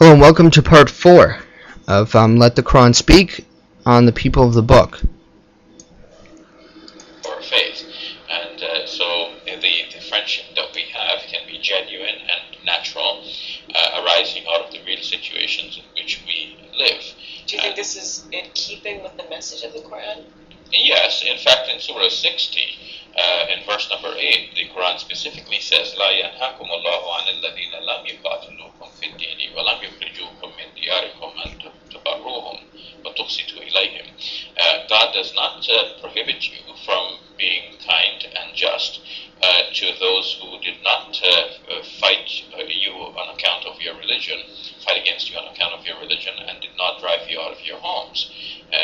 Hello and welcome to part 4 of Let the Quran Speak on the People of the Book. Our faith. And so the friendship that we have can be genuine and natural, arising out of the real situations in which we live. Do you think this is in keeping with the message of the Quran? Yes, in fact in Surah 60, in verse number 8, the Quran specifically says, لَا يَنْهَاكُمُ اللَّهُ عَنِ الَّذِينَ لَمْ يُقَاتِلُوكُمْ فِي الدِّينِ وَلَمْ يُخْرِجُوكُمْ مِنْ دِيَارِكُمْ أَنْ تَبَرُّوهُمْ وَتُقْسِطُوا إِلَيْهِمْ. God does not prohibit you from being kind and just to those who did not fight you on account of your religion, fight against you on account of your religion, and did not drive you out of your homes.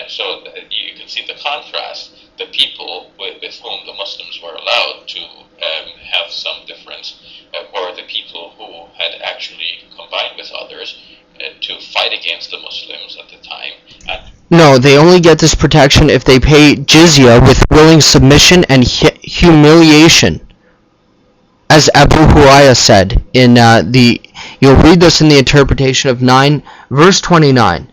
So you can see the contrast. The people with whom the Muslims were allowed to have some difference were the people who had actually combined with others to fight against the Muslims at the time. No, they only get this protection if they pay jizya with willing submission and humiliation. As Abu Hurairah said in you'll read this in the interpretation of 9 verse 29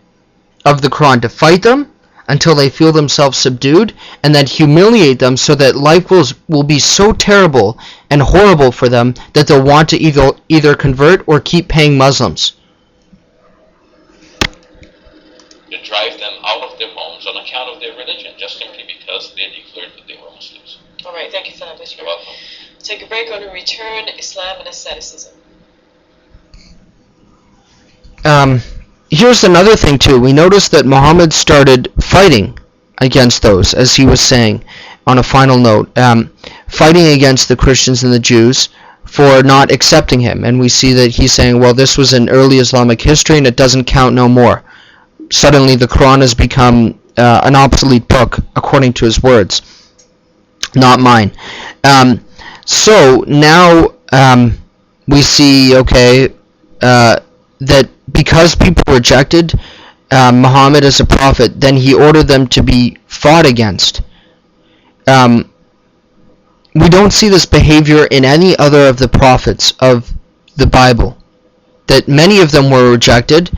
of the Quran, to fight them until they feel themselves subdued, and then humiliate them so that life will be so terrible and horrible for them that they'll want to either convert or keep paying Muslims. To drive them out of their homes on account of their religion, just simply because they declared that they were Muslims. All right, thank you for that, Mr. You're welcome. Take a break on a return, Islam and asceticism. Here's another thing too. We noticed that Muhammad started fighting against those, as he was saying on a final note, fighting against the Christians and the Jews for not accepting him. And we see that he's saying, well, this was in early Islamic history and it doesn't count no more. Suddenly the Quran has become an obsolete book, according to his words, not mine. So now we see, that because people rejected Muhammad as a prophet, then he ordered them to be fought against. We don't see this behavior in any other of the prophets of the Bible, that many of them were rejected,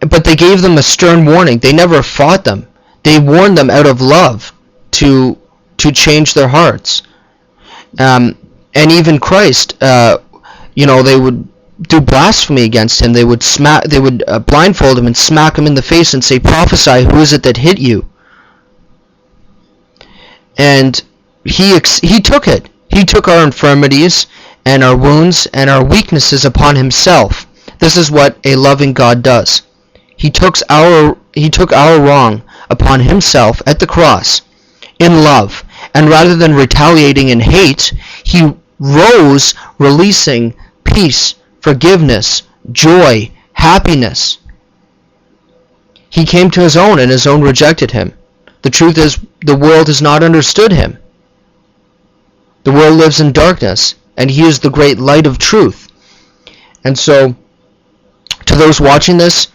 but they gave them a stern warning. They never fought them. They warned them out of love to change their hearts. And even Christ, they would do blasphemy against him. They would blindfold him and smack him in the face and say, prophesy, who is it that hit you? And he took it. He took our infirmities and our wounds and our weaknesses upon himself. This is what a loving God does. He took our wrong upon himself at the cross in love, and rather than retaliating in hate, he rose releasing peace, forgiveness, joy, happiness. He came to his own, and his own rejected him. The truth is, the world has not understood him. The world lives in darkness, and he is the great light of truth. And so, to those watching this,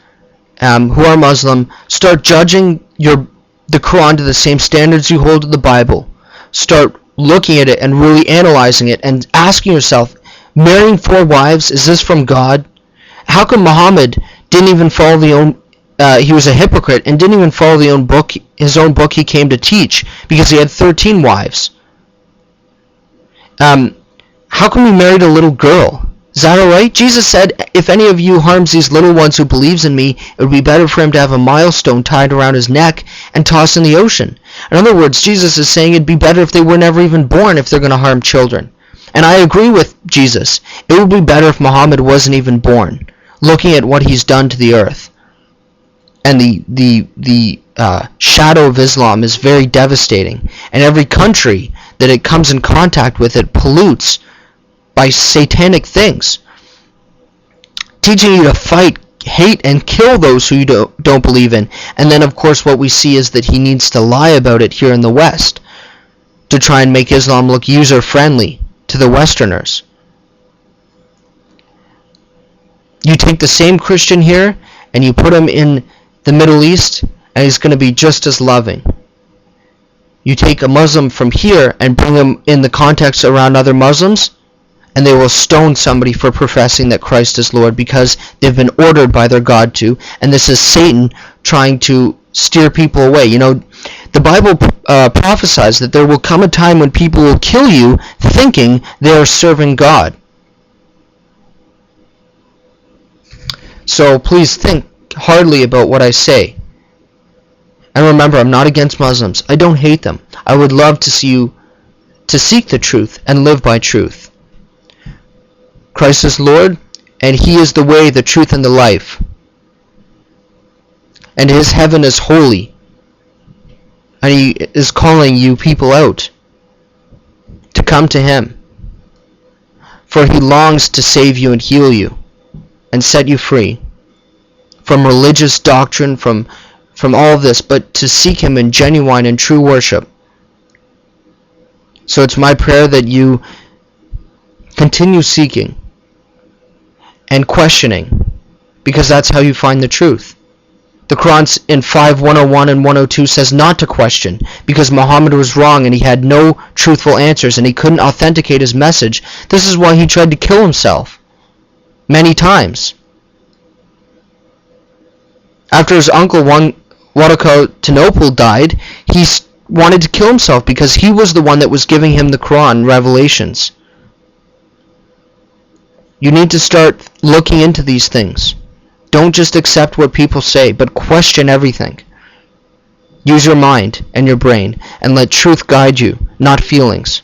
who are Muslim, start judging the Quran to the same standards you hold to the Bible. Start looking at it and really analyzing it and asking yourself, marrying 4 wives, is this from God? How come Muhammad didn't even follow he was a hypocrite and didn't even follow his own book he came to teach, because he had 13 wives? How come he married a little girl? Is that alright? Jesus said, if any of you harms these little ones who believes in me, it would be better for him to have a milestone tied around his neck and tossed in the ocean. In other words, Jesus is saying it'd be better if they were never even born if they're going to harm children. And I agree with Jesus. It would be better if Muhammad wasn't even born, looking at what he's done to the earth. And the shadow of Islam is very devastating. And every country that it comes in contact with, it pollutes by satanic things, teaching you to fight, hate, and kill those who you don't believe in. And then, of course, what we see is that he needs to lie about it here in the West to try and make Islam look user-friendly to the Westerners. You take the same Christian here and you put him in the Middle East, and he's going to be just as loving. You take a Muslim from here and bring him in the context around other Muslims, and they will stone somebody for professing that Christ is Lord because they've been ordered by their God to, and this is Satan trying to steer people away. You know, the Bible prophesies that there will come a time when people will kill you thinking they are serving God. So please think hardly about what I say. And remember, I'm not against Muslims. I don't hate them. I would love to see you to seek the truth and live by truth. Christ is Lord, and He is the way, the truth, and the life. And His heaven is holy. And He is calling you people out to come to Him. For He longs to save you and heal you and set you free from religious doctrine, from all of this, but to seek Him in genuine and true worship. So it's my prayer that you continue seeking and questioning, because that's how you find the truth. The Quran in 5:101 and 102 says not to question, because Muhammad was wrong and he had no truthful answers and he couldn't authenticate his message. This is why he tried to kill himself many times. After his uncle Waraqah died, he wanted to kill himself because he was the one that was giving him the Quran revelations. You need to start looking into these things. Don't just accept what people say, but question everything. Use your mind and your brain, and let truth guide you, not feelings.